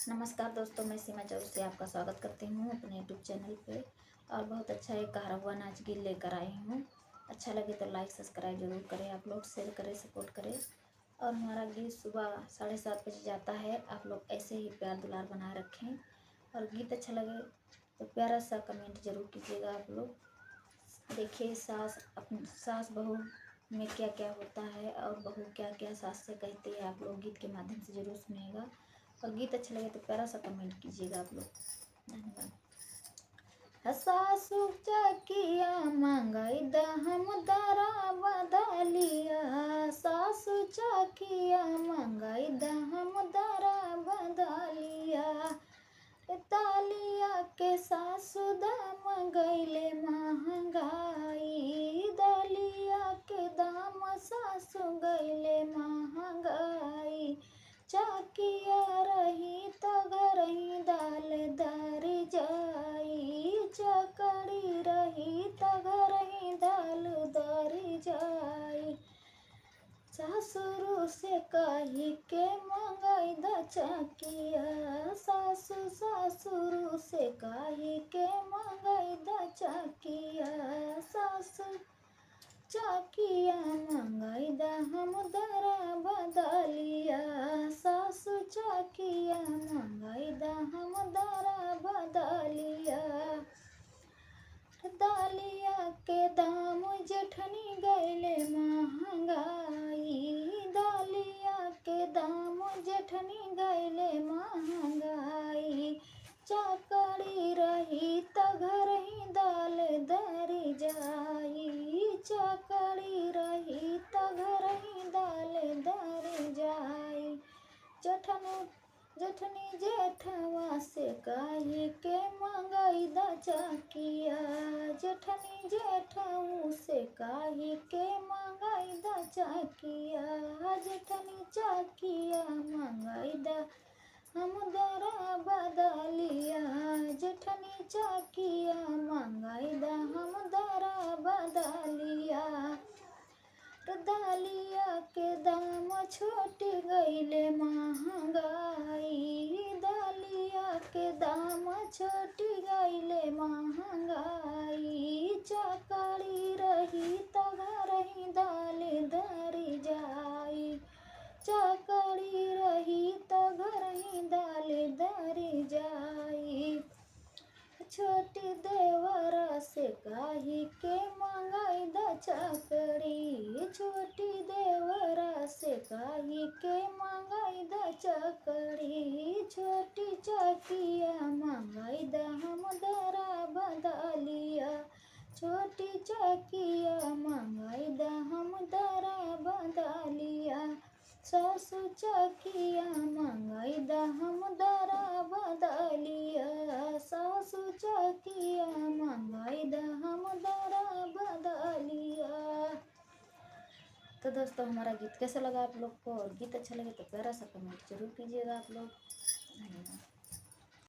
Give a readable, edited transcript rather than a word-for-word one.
नमस्कार दोस्तों, मैं सीमा चौर से आपका स्वागत करती हूँ अपने यूट्यूब चैनल पे। और बहुत अच्छा एक कहा हुआ नाच गीत लेकर आई हूँ। अच्छा लगे तो लाइक सब्सक्राइब जरूर करें, आप लोग शेयर करें, सपोर्ट करें। और हमारा गीत सुबह 7:30 बजे जाता है। आप लोग ऐसे ही प्यार दुलार बनाए रखें। और गीत अच्छा लगे तो प्यारा सा कमेंट जरूर कीजिएगा। आप लोग देखिए सास बहू में क्या क्या होता है और बहू क्या क्या सास से कहती है, आप लोग गीत के माध्यम से जरूर सुनिएगा। और गीत अच्छा लगे तो प्यारा सा कमेंट कीजिएगा आप लोग। धन्यवाद। सासू चकिया मंगाई हम दरा बदलिया, सासू चकिया मंगाई हम दरा बदलिया। तालिया के सासू दाम गैले महंगाई, दलिया के दाम सासू गैले महंगाई। चकिया रही तो घर ही दाल दर जाई, चकड़ी रही तो घर ही दाल दर जाई। सासुर से कही के मंगाई द चकिया, ससुर से कही के मंगाई द चकिया। सासु चकिया मंगाई द हम दरा बदलिया, सासु चकिया मंगाई द हम दरा बदलिया। दालिया के दाम जेठनी गैले महंगाई, दालिया के दाम जेठनी गैले महंगाई। चकड़ी रही त घर ही दाल दरी जाई, चकड़ी रही त घर ही दाल दरी जाई। जठनी जेठवा से कही के मंगाई द चकिया, जठनी जेठऊ से कही के मंगाई द चकिया। जठनी चकिया मंगाई द हम दरा बदलिया, जठनी चकिया मंगाई द हम दरा बदलिया। दालिया के दाम छोटी गईले महंगाई, दालिया के दाम छोटी गईले महंगाई। चकड़ी रही तो घर ही दाल दरी जाई, चकड़ी रही तो घर ही दाल दरी जाई। छोटी देवरा से कही के मंगाई द चकड़ी, छोटी देवरा से कही के मंगाई द चकड़ी। छोटी चकिया मंगाई द हम दरा बदलिया, छोटी चकिया मंगाई द हम दरा बदलिया। सासू चकिया मंगाई द हम दरा बदलिया, सासू चकिया मंगाई द हम दरा बदलिया। तो दोस्तों, हमारा गीत कैसा लगा आप लोग को? और गीत अच्छा लगे तो प्यारा सा कमेंट जरूर कीजिएगा आप लोग। धन्यवाद।